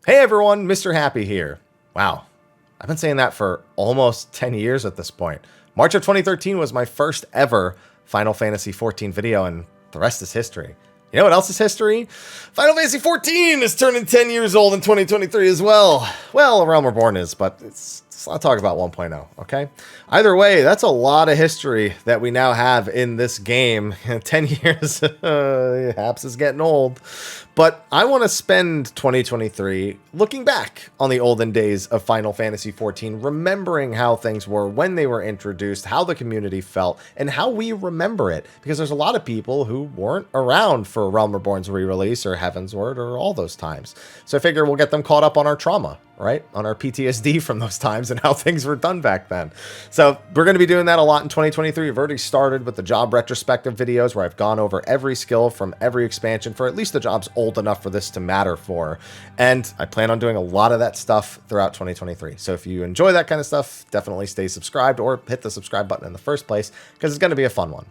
Hey everyone, Mr. Happy here. Wow, I've been saying that for almost 10 years at this point. March of 2013 was my first ever Final Fantasy XIV video, and the rest is history. You know what else is history? Final Fantasy XIV is turning 10 years old in 2023 as well. Well, Realm Reborn is, but let's not talk about 1.0, okay? Either way, that's a lot of history that we now have in this game. 10 years, Haps is getting old. But I want to spend 2023 looking back on the olden days of Final Fantasy XIV, remembering how things were when they were introduced, how the community felt, and how we remember it. Because there's a lot of people who weren't around for Realm Reborn's re-release or Heavensward or all those times. So I figure we'll get them caught up on our trauma, right? On our PTSD from those times and how things were done back then. So we're going to be doing that a lot in 2023. We've already started with the job retrospective videos where I've gone over every skill from every expansion for at least the jobs old enough for this to matter for. And I plan on doing a lot of that stuff throughout 2023. So if you enjoy that kind of stuff, definitely stay subscribed or hit the subscribe button in the first place because it's going to be a fun one.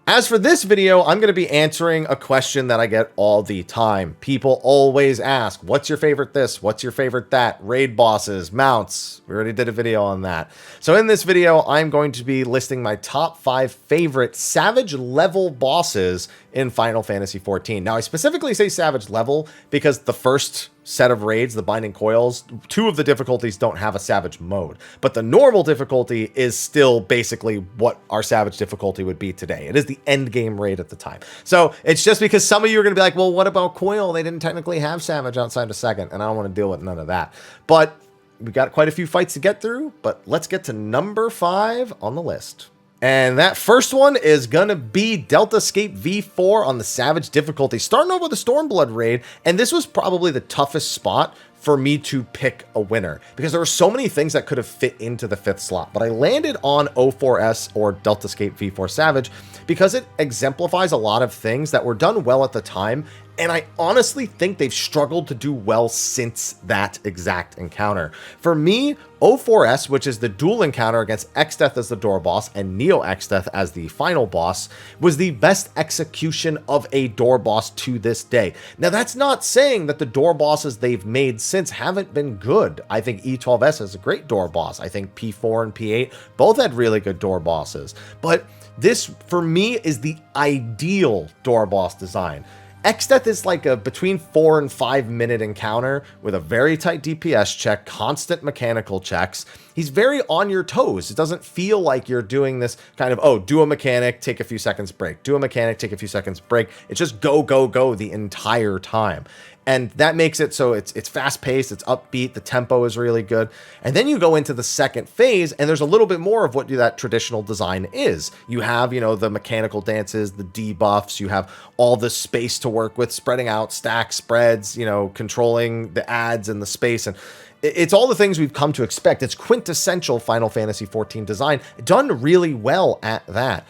As for this video, I'm going to be answering a question that I get all the time. People always ask, what's your favorite this? What's your favorite that? Raid bosses, mounts. We already did a video on that. So in this video, I'm going to be listing my top 5 favorite Savage level bosses in Final Fantasy XIV. Now, I specifically say Savage level because the first set of raids, the Binding Coils, 2 of the difficulties don't have a Savage mode, but the normal difficulty is still basically what our Savage difficulty would be today. It is the end game raid at the time. So it's just because some of you are going to be like, well, what about Coil? They didn't technically have Savage outside of second, and I don't want to deal with none of that. But we got quite a few fights to get through, but let's get to number 5 on the list. And that first one is going to be Delta Escape V4 on the Savage difficulty, starting over the Stormblood raid. And this was probably the toughest spot for me to pick a winner because there were so many things that could have fit into the 5th slot. But I landed on O4S or Delta Escape V4 Savage because it exemplifies a lot of things that were done well at the time. And I honestly think they've struggled to do well since that exact encounter. For me, O4S, which is the dual encounter against Exdeath as the door boss and Neo Exdeath as the final boss, was the best execution of a door boss to this day. Now, that's not saying that the door bosses they've made since haven't been good. I think E12S is a great door boss. I think P4 and P8 both had really good door bosses. But this, for me, is the ideal door boss design. Exdeath is like a between 4 and 5 minute encounter with a very tight DPS check, constant mechanical checks. He's very on your toes. It doesn't feel like you're doing this kind of, oh, do a mechanic, take a few seconds, break. Do a mechanic, take a few seconds, break. It's just go, go, go the entire time. And that makes it so it's fast-paced, it's upbeat, the tempo is really good. And then you go into the second phase, and there's a little bit more of what that traditional design is. You have, the mechanical dances, the debuffs, you have all the space to work with, spreading out, stack spreads, controlling the adds and the space. And it's all the things we've come to expect. It's quintessential Final Fantasy XIV design, done really well at that.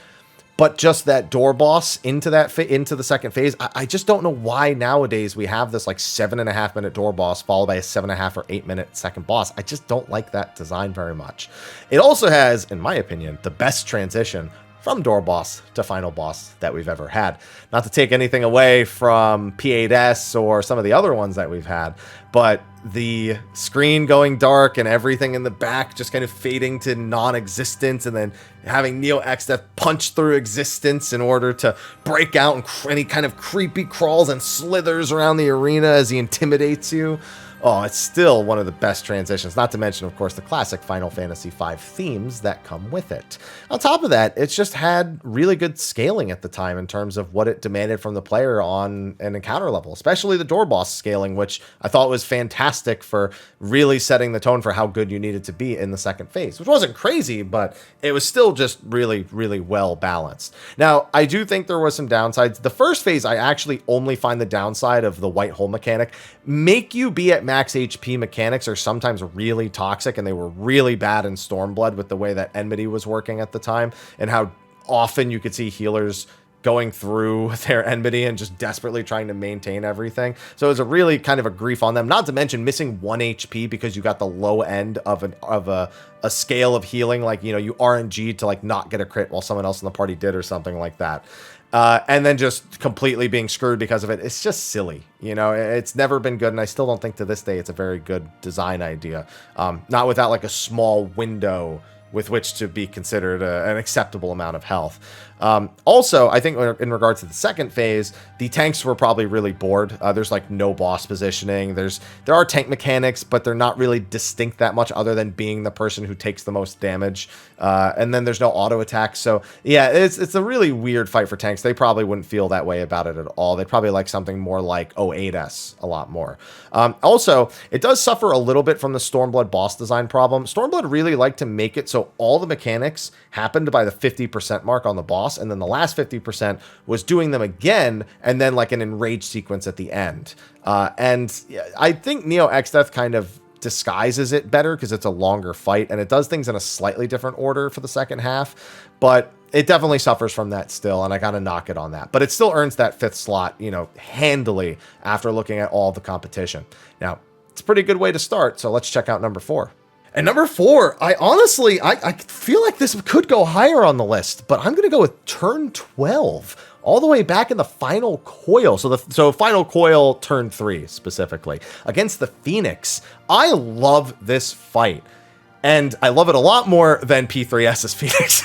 But just that door boss into the second phase, I just don't know why nowadays we have this like 7.5 minute door boss followed by a 7.5 or 8 minute second boss. I just don't like that design very much. It also has, in my opinion, the best transition from door boss to final boss that we've ever had. Not to take anything away from P8S or some of the other ones that we've had, but the screen going dark and everything in the back just kind of fading to non-existence, and then having Neo Exdeath punch through existence in order to break out, and he kind of creepy crawls and slithers around the arena as he intimidates you. Oh, it's still one of the best transitions, not to mention, of course, the classic Final Fantasy V themes that come with it. On top of that, it's just had really good scaling at the time in terms of what it demanded from the player on an encounter level, especially the door boss scaling, which I thought was fantastic for really setting the tone for how good you needed to be in the second phase, which wasn't crazy, but it was still just really, really well balanced. Now, I do think there was some downsides. The first phase, I actually only find the downside of the white hole mechanic. Make you be at max HP mechanics are sometimes really toxic, and they were really bad in Stormblood with the way that Enmity was working at the time and how often you could see healers going through their Enmity and just desperately trying to maintain everything. So it was a really kind of a grief on them, not to mention missing 1 HP because you got the low end of a scale of healing, like, you RNG to like not get a crit while someone else in the party did or something like that. and then just completely being screwed because of it. It's just silly. You know, it's never been good, and I still don't think to this day it's a very good design idea. Not without like a small window with which to be considered an acceptable amount of health. Also, I think in regards to the second phase, the tanks were probably really bored. There's like no boss positioning. There are tank mechanics, but they're not really distinct that much other than being the person who takes the most damage. And then there's no auto attack. So yeah, it's a really weird fight for tanks. They probably wouldn't feel that way about it at all. They'd probably like something more like 08S a lot more. Also, it does suffer a little bit from the Stormblood boss design problem. Stormblood really liked to make it so all the mechanics happened by the 50% mark on the boss, and then the last 50% was doing them again, and then like an enraged sequence at the end. And I think Neo X-Death kind of disguises it better because it's a longer fight, and it does things in a slightly different order for the second half, but it definitely suffers from that still, and I gotta knock it on that. But it still earns that 5th slot, you know, handily after looking at all the competition. Now, it's a pretty good way to start, so let's check out number 4. And number 4, I honestly feel like this could go higher on the list, but I'm going to go with turn 12, all the way back in the final coil. So final coil turn 3 specifically against the Phoenix. I love this fight, and I love it a lot more than P3S's Phoenix,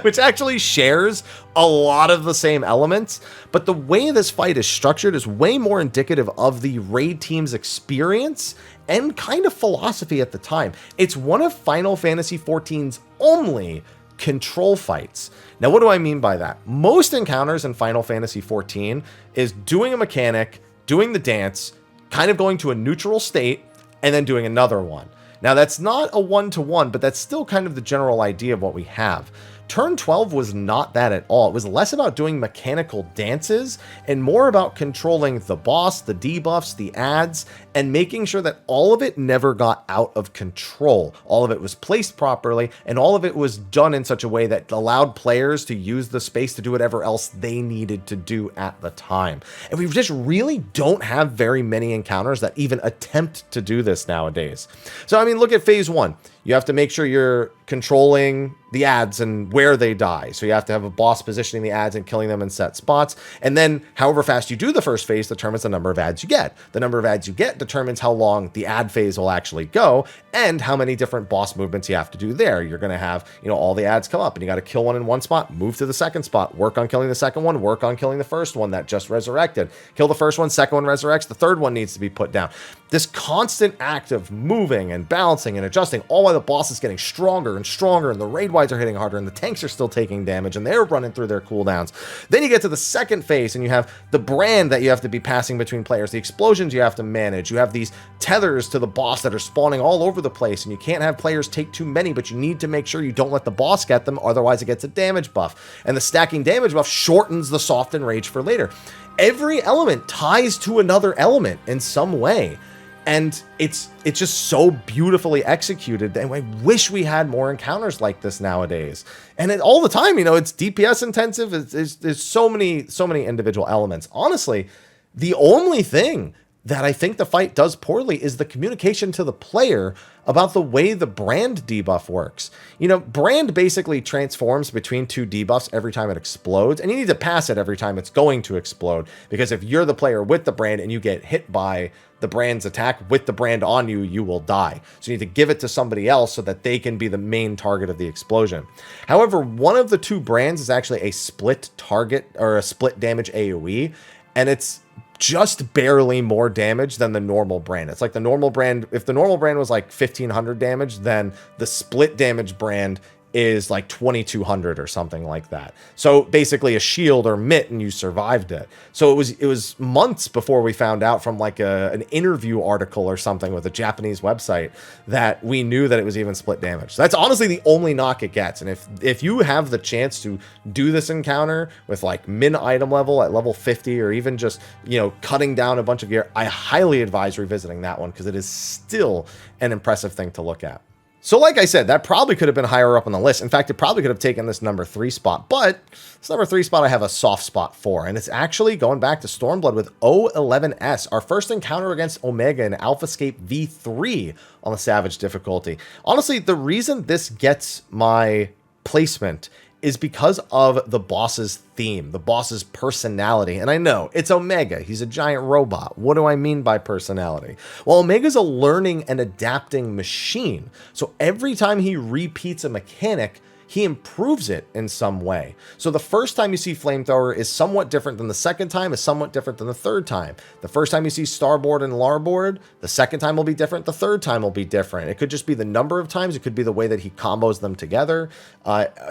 which actually shares a lot of the same elements. But the way this fight is structured is way more indicative of the raid team's experience and kind of philosophy at the time. It's one of Final Fantasy XIV's only control fights. Now, what do I mean by that? Most encounters in Final Fantasy XIV is doing a mechanic, doing the dance, kind of going to a neutral state, and then doing another one. Now, that's not a one-to-one, but that's still kind of the general idea of what we have. Turn 12 was not that at all. It was less about doing mechanical dances and more about controlling the boss, the debuffs, the adds, and making sure that all of it never got out of control. All of it was placed properly, and all of it was done in such a way that allowed players to use the space to do whatever else they needed to do at the time. And we just really don't have very many encounters that even attempt to do this nowadays. So, I mean, look at phase 1. You have to make sure you're controlling the adds and where they die. So you have to have a boss positioning the adds and killing them in set spots. And then however fast you do the first phase determines the number of adds you get. The number of adds you get determines how long the add phase will actually go and how many different boss movements you have to do there. You're going to have, you know, all the adds come up and you got to kill one in one spot, move to the second spot, work on killing the second one, work on killing the first one that just resurrected. Kill the first one, second one resurrects, the third one needs to be put down. This constant act of moving and balancing and adjusting, all while the boss is getting stronger and stronger, and the raid wides are hitting harder, and the tanks are still taking damage, and they're running through their cooldowns. Then you get to the second phase, and you have the brand that you have to be passing between players, the explosions you have to manage. You have these tethers to the boss that are spawning all over the place, and you can't have players take too many, but you need to make sure you don't let the boss get them, otherwise it gets a damage buff. And the stacking damage buff shortens the soft and rage for later. Every element ties to another element in some way. And it's just so beautifully executed, and I wish we had more encounters like this nowadays. And all the time, you know, it's DPS intensive. There's so many individual elements. Honestly, the only thing that I think the fight does poorly is the communication to the player about the way the brand debuff works. You know, brand basically transforms between two debuffs every time it explodes, and you need to pass it every time it's going to explode, because if you're the player with the brand and you get hit by the brand's attack with the brand on you, you will die. So you need to give it to somebody else so that they can be the main target of the explosion. However, one of the two brands is actually a split target or a split damage AoE, and it's just barely more damage than the normal brand. It's like the normal brand, if the normal brand was like 1500 damage, then the split damage brand is like 2200 or something like that. So basically a shield or mitt, and you survived it. So it was months before we found out from like an interview article or something with a Japanese website that we knew that it was even split damage. So that's honestly the only knock it gets. And if you have the chance to do this encounter with like min item level at level 50, or even just, you know, cutting down a bunch of gear, I highly advise revisiting that one, because it is still an impressive thing to look at. So like I said, that probably could have been higher up on the list. In fact, it probably could have taken this number 3 spot, but this number 3 spot I have a soft spot for, and it's actually going back to Stormblood with O11S, our first encounter against Omega in AlphaScape V3 on the Savage difficulty. Honestly, the reason this gets my placement is because of the boss's theme, the boss's personality. And I know, it's Omega. He's a giant robot. What do I mean by personality? Well, Omega's a learning and adapting machine. So every time he repeats a mechanic, he improves it in some way. So the first time you see Flamethrower is somewhat different than the second time, is somewhat different than the third time. The first time you see Starboard and Larboard, the second time will be different, the third time will be different. It could just be the number of times, it could be the way that he combos them together.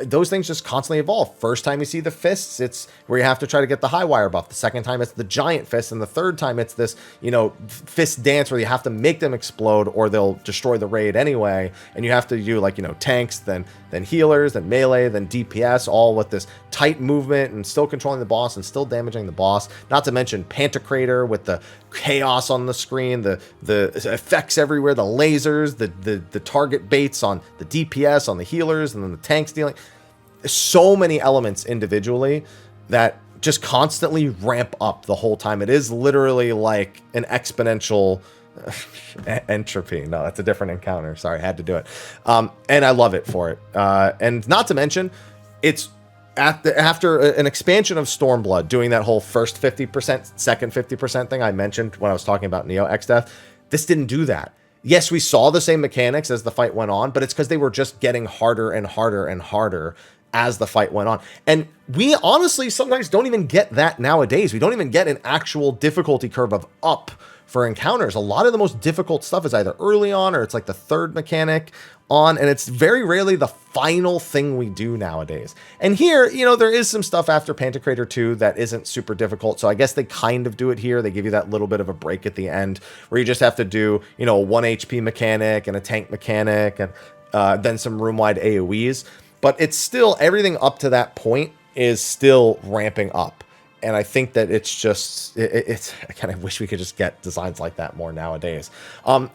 Those things just constantly evolve. First time you see the fists, it's where you have to try to get the high wire buff. The second time it's the giant fist, and the third time it's this, you know, fist dance where you have to make them explode or they'll destroy the raid anyway. And you have to do, like, you know, tanks, then healers, then melee, then DPS, all with this tight movement and still controlling the boss and still damaging the boss. Not to mention Pantocrator with the chaos on the screen, the effects everywhere, the lasers, the target baits on the DPS, on the healers, and then the tanks dealing. There's so many elements individually that just constantly ramp up the whole time. It is literally like an exponential entropy. No, that's a different encounter. Sorry, I had to do it. And I love it for it. And not to mention, it's after an expansion of Stormblood, doing that whole first 50%, second 50% thing I mentioned when I was talking about Neo X-Death. This didn't do that. Yes, we saw the same mechanics as the fight went on, but it's because they were just getting harder and harder and harder as the fight went on. And we honestly sometimes don't even get that nowadays. We don't even get an actual difficulty curve of up for encounters. A lot of the most difficult stuff is either early on or it's like the third mechanic on, and it's very rarely the final thing we do nowadays. And here, you know, there is some stuff after Pantocrator 2 that isn't super difficult, so I guess they kind of do it here. They give you that little bit of a break at the end where you just have to do, you know, a 1 HP mechanic and a tank mechanic and then some room-wide AoEs. But it's still, everything up to that point is still ramping up. And I think that it's just, it's, I kind of wish we could just get designs like that more nowadays.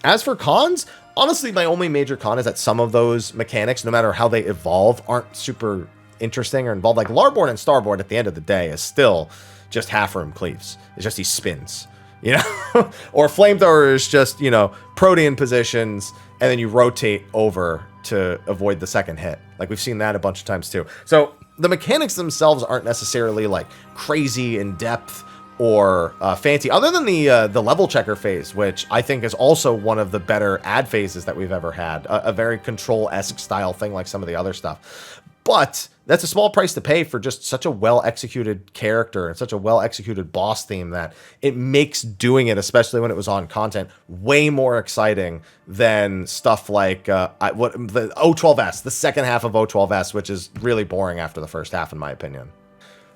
As for cons, honestly, my only major con is that some of those mechanics, no matter how they evolve, aren't super interesting or involved. Like Larboard and Starboard at the end of the day is still just half room cleaves. It's just he spins, you know? Or Flamethrower is just, you know, protean positions, and then you rotate over to avoid the second hit. Like we've seen that a bunch of times too. So the mechanics themselves aren't necessarily like crazy in depth or fancy, other than the level checker phase, which I think is also one of the better ad phases that we've ever had. A very Control-esque style thing like some of the other stuff. But that's a small price to pay for just such a well-executed character and such a well-executed boss theme that it makes doing it, especially when it was on content, way more exciting than stuff like the O12S, the second half of O12S, which is really boring after the first half, in my opinion.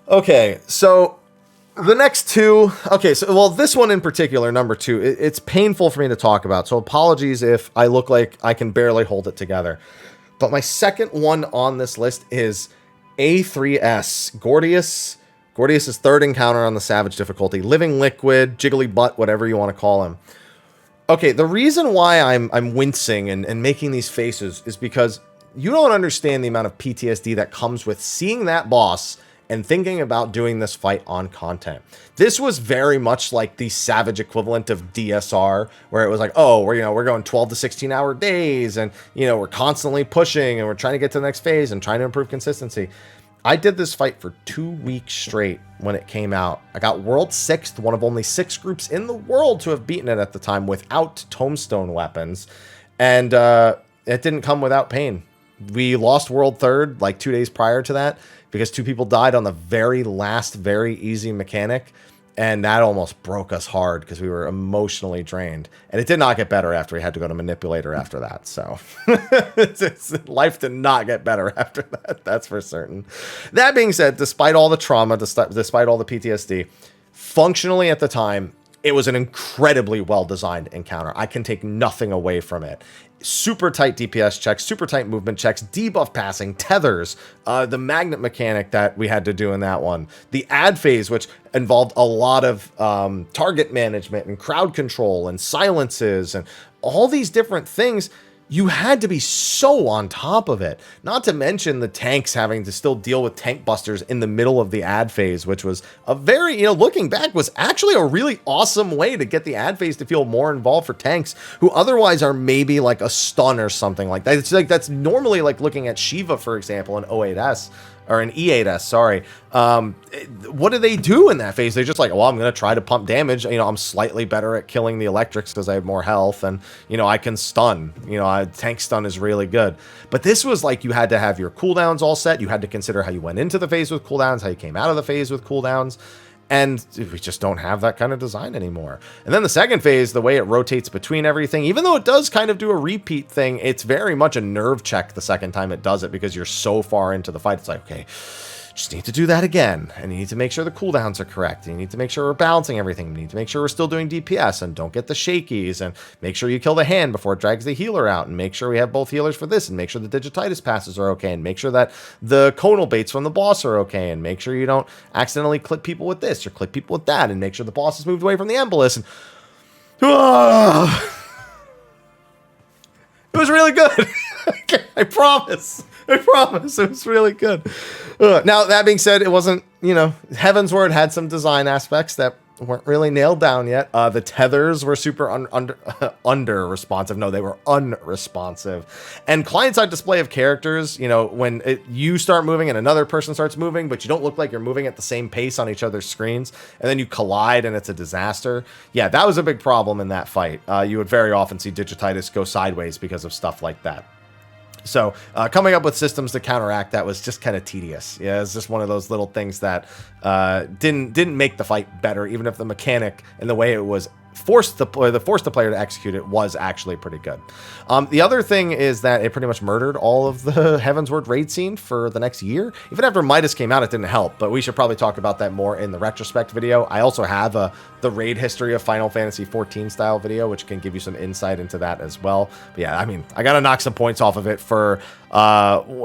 Okay, so the next two, well, this one in particular, number 2, it's painful for me to talk about, so apologies if I look like I can barely hold it together. But my second one on this list is A3S, Gordius. Gordius' third encounter on the Savage difficulty. Living Liquid, Jiggly Butt, whatever you want to call him. Okay, the reason why I'm wincing and making these faces is because you don't understand the amount of PTSD that comes with seeing that boss and thinking about doing this fight on content. This was very much like the Savage equivalent of DSR, where it was like, oh, we're going 12 to 16 hour days, and we're constantly pushing and we're trying to get to the next phase and trying to improve consistency. I did this fight for 2 weeks straight when it came out. I got World 6th, one of only 6 groups in the world to have beaten it at the time without tombstone weapons, and it didn't come without pain. We lost World 3rd like 2 days prior to that because 2 people died on the very last, very easy mechanic. And that almost broke us hard because we were emotionally drained. And it did not get better after we had to go to Manipulator after that. So life did not get better after that. That's for certain. That being said, despite all the trauma, despite all the PTSD, functionally at the time, it was an incredibly well-designed encounter. I can take nothing away from it. Super tight DPS checks, super tight movement checks, debuff passing, tethers, the magnet mechanic that we had to do in that one, the ad phase, which involved a lot of target management and crowd control and silences and all these different things. You had to be so on top of it. Not to mention the tanks having to still deal with tank busters in the middle of the ad phase, which was a very, looking back, was actually a really awesome way to get the ad phase to feel more involved for tanks who otherwise are maybe like a stun or something like that. It's like that's normally like looking at Shiva, for example, in 08S. or an E8S, sorry. What do they do in that phase? They're just like, well, I'm going to try to pump damage. You know, I'm slightly better at killing the electrics because I have more health, and, you know, I can stun. You know, tank stun is really good. But this was like you had to have your cooldowns all set. You had to consider how you went into the phase with cooldowns, how you came out of the phase with cooldowns. And we just don't have that kind of design anymore. And then the second phase, the way it rotates between everything, even though it does kind of do a repeat thing, it's very much a nerve check the second time it does it because you're so far into the fight. It's like, okay, just need to do that again. And you need to make sure the cooldowns are correct. And you need to make sure we're balancing everything. You need to make sure we're still doing DPS and don't get the shakies, and make sure you kill the hand before it drags the healer out, and make sure we have both healers for this, and make sure the digititis passes are okay, and make sure that the conal baits from the boss are okay, and make sure you don't accidentally clip people with this or clip people with that, and make sure the boss has moved away from the embolus. And it was really good. I promise. It was really good. Now, that being said, it wasn't, you know, Heavensward had some design aspects that weren't really nailed down yet. The tethers were super under responsive. No, they were unresponsive. And client-side display of characters, you know, when you start moving and another person starts moving, but you don't look like you're moving at the same pace on each other's screens, and then you collide and it's a disaster. Yeah, that was a big problem in that fight. You would very often see digititis go sideways because of stuff like that. So coming up with systems to counteract that was just kind of tedious. Yeah, it's just one of those little things that didn't make the fight better, even if the mechanic and the way it was forced the player to execute it was actually pretty good. The other thing is that it pretty much murdered all of the Heavensward raid scene for the next year. Even after Midas came out, it didn't help, but we should probably talk about that more in the retrospect video. I also have the raid history of Final Fantasy XIV style video, which can give you some insight into that as well. But yeah, I mean, I gotta knock some points off of it for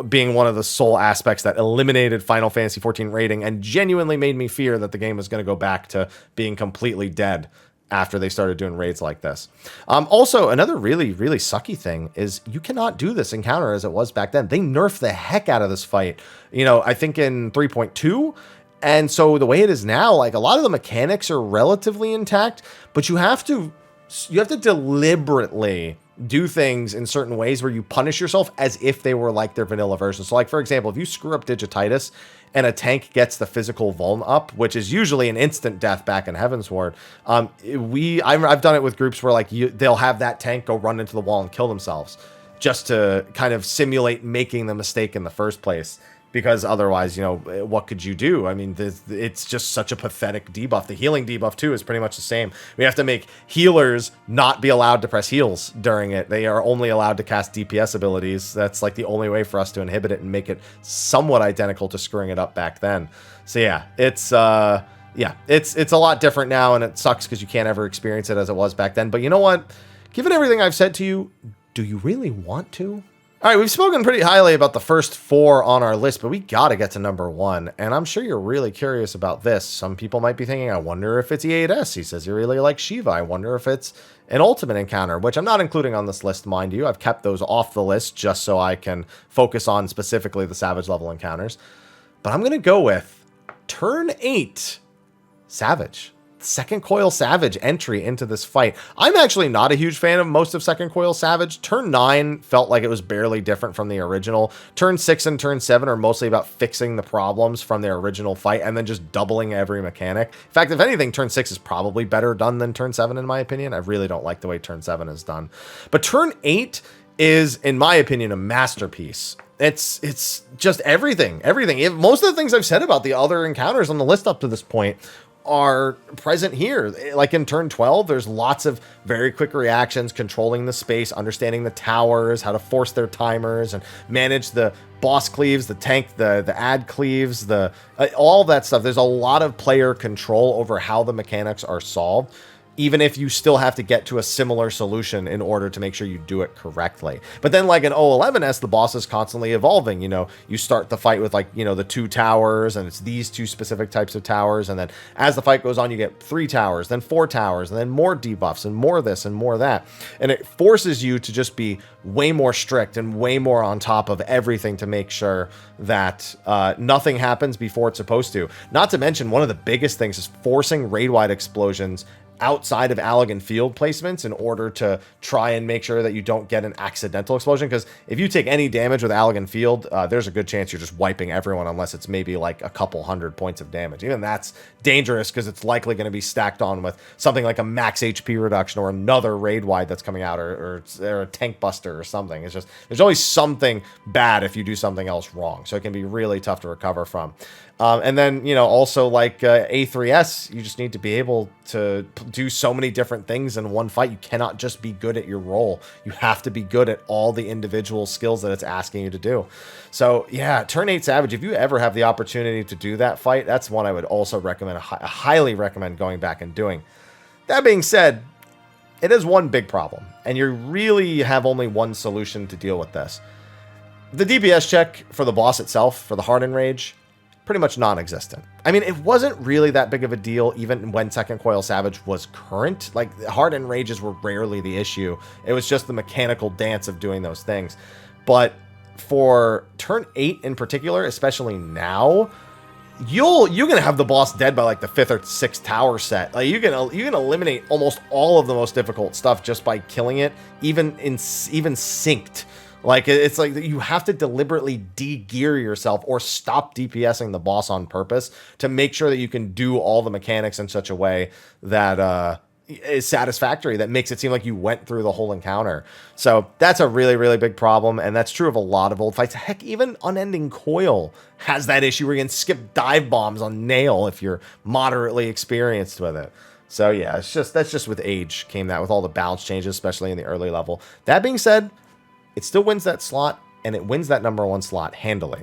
being one of the sole aspects that eliminated Final Fantasy XIV raiding and genuinely made me fear that the game was going to go back to being completely dead after they started doing raids like this. Also, another really, really sucky thing is you cannot do this encounter as it was back then. They nerfed the heck out of this fight, you know, I think in 3.2. And so the way it is now, like, a lot of the mechanics are relatively intact, but you have to deliberately do things in certain ways where you punish yourself as if they were like their vanilla version. So like, for example, if you screw up digititis and a tank gets the physical vuln up, which is usually an instant death back in Heavensward, I've done it with groups where like they'll have that tank go run into the wall and kill themselves just to kind of simulate making the mistake in the first place. Because otherwise, you know, what could you do? I mean, it's just such a pathetic debuff. The healing debuff, too, is pretty much the same. We have to make healers not be allowed to press heals during it. They are only allowed to cast DPS abilities. That's like the only way for us to inhibit it and make it somewhat identical to screwing it up back then. So yeah, it's a lot different now, and it sucks because you can't ever experience it as it was back then. But you know what? Given everything I've said to you, do you really want to? All right, we've spoken pretty highly about the first 4 on our list, but we got to get to number 1. And I'm sure you're really curious about this. Some people might be thinking, I wonder if it's E8S. He says he really likes Shiva. I wonder if it's an ultimate encounter, which I'm not including on this list, mind you. I've kept those off the list just so I can focus on specifically the Savage level encounters. But I'm going to go with turn 8 Savage. Second Coil Savage entry into this fight. I'm actually not a huge fan of most of Second Coil Savage. Turn 9 felt like it was barely different from the original. Turn 6 and Turn 7 are mostly about fixing the problems from their original fight and then just doubling every mechanic. In fact, if anything, Turn 6 is probably better done than Turn 7 in my opinion. I really don't like the way Turn 7 is done. But Turn 8 is, in my opinion, a masterpiece. It's just everything. Most of the things I've said about the other encounters on the list up to this point are present here. Like in turn 12, there's lots of very quick reactions, controlling the space, understanding the towers, how to force their timers, and manage the boss cleaves, the tank, the ad cleaves, all that stuff. There's a lot of player control over how the mechanics are solved, even if you still have to get to a similar solution in order to make sure you do it correctly. But then like in 011S, the boss is constantly evolving. You know, you start the fight with like, you know, the 2 towers, and it's these 2 specific types of towers. And then as the fight goes on, you get 3 towers, then 4 towers, and then more debuffs and more this and more that. And it forces you to just be way more strict and way more on top of everything to make sure that nothing happens before it's supposed to. Not to mention, one of the biggest things is forcing raid-wide explosions outside of Allegan field placements in order to try and make sure that you don't get an accidental explosion. Because if you take any damage with Allegan field, there's a good chance you're just wiping everyone unless it's maybe like a couple hundred points of damage. Even that's dangerous because it's likely going to be stacked on with something like a max HP reduction or another raid wide that's coming out or a tank buster or something. It's just, there's always something bad if you do something else wrong. So it can be really tough to recover from. And then, you know, also like A3S, you just need to be able to do so many different things in one fight. You cannot just be good at your role. You have to be good at all the individual skills that it's asking you to do. So yeah, turn 8 Savage, if you ever have the opportunity to do that fight, that's one I would also recommend, highly recommend going back and doing. That being said, it is one big problem, and you really have only one solution to deal with this. The DPS check for the boss itself, for the Hardened Rage, pretty much non-existent. I mean, it wasn't really that big of a deal even when Second Coil Savage was current. Like, Hardened Rages were rarely the issue. It was just the mechanical dance of doing those things. But for turn 8 in particular, especially now, you're gonna have the boss dead by like the 5th or 6th tower set. Like, you can eliminate almost all of the most difficult stuff just by killing it, even synced. Like, it's like you have to deliberately de-gear yourself or stop DPSing the boss on purpose to make sure that you can do all the mechanics in such a way that is satisfactory, that makes it seem like you went through the whole encounter. So that's a really, really big problem, and that's true of a lot of old fights. Heck, even Unending Coil has that issue where you can skip dive bombs on Nail if you're moderately experienced with it. So yeah, that's just with age came that, with all the balance changes, especially in the early level. That being said, it still wins that slot, and it wins that #1 slot handily.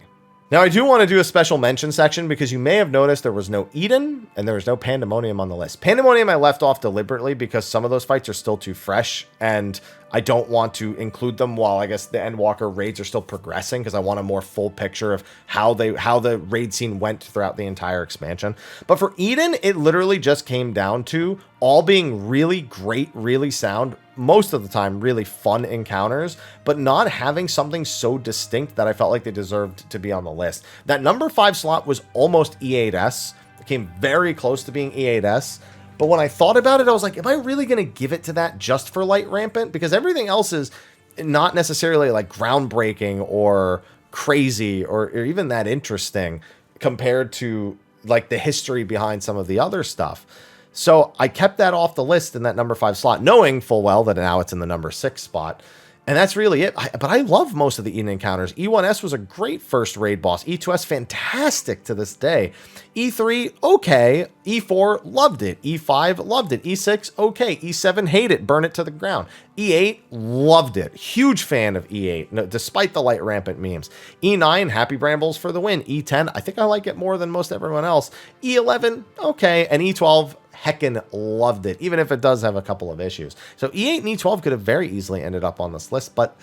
Now, I do want to do a special mention section because you may have noticed there was no Eden and there was no Pandemonium on the list. Pandemonium I left off deliberately because some of those fights are still too fresh, and I don't want to include them while I guess the Endwalker raids are still progressing, because I want a more full picture of how the raid scene went throughout the entire expansion. But for Eden, it literally just came down to all being really great, really sound, most of the time really fun encounters, but not having something so distinct that I felt like they deserved to be on the list. That #5 slot was almost E8S. It came very close to being E8S. But when I thought about it, I was like, am I really going to give it to that just for Light Rampant? Because everything else is not necessarily like groundbreaking or crazy or even that interesting compared to like the history behind some of the other stuff. So I kept that off the list in that #5 slot, knowing full well that now it's in the #6 spot. And that's really it. But I love most of the Eden encounters. E1S was a great first raid boss. E2S, fantastic to this day. E3, okay. E4, loved it. E5, loved it. E6, okay. E7, hate it. Burn it to the ground. E8, loved it. Huge fan of E8, no, despite the Light Rampant memes. E9, happy brambles for the win. E10, I think I like it more than most everyone else. E11, okay. And E12, heckin' loved it, even if it does have a couple of issues. So E8 and E12 could have very easily ended up on this list, but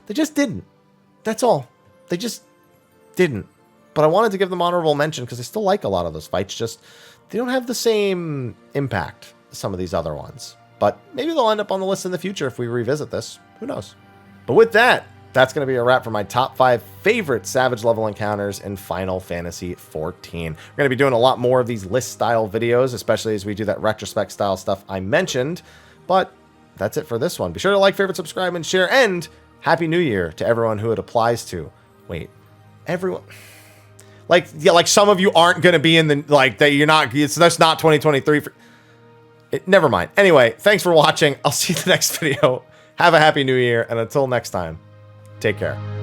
they just didn't. That's all. They just didn't. But I wanted to give them honorable mention because I still like a lot of those fights, just they don't have the same impact as some of these other ones. But maybe they'll end up on the list in the future if we revisit this. Who knows? But with that, that's going to be a wrap for my top 5 favorite Savage level encounters in Final Fantasy XIV. We're going to be doing a lot more of these list style videos, especially as we do that retrospect style stuff I mentioned. But that's it for this one. Be sure to like, favorite, subscribe, and share. And Happy New Year to everyone who it applies to. Wait, everyone... Like, yeah, like some of you aren't going to be in the, like, that you're not, that's not 2023. Never mind. Anyway, thanks for watching. I'll see you in the next video. Have a Happy New Year. And until next time, take care.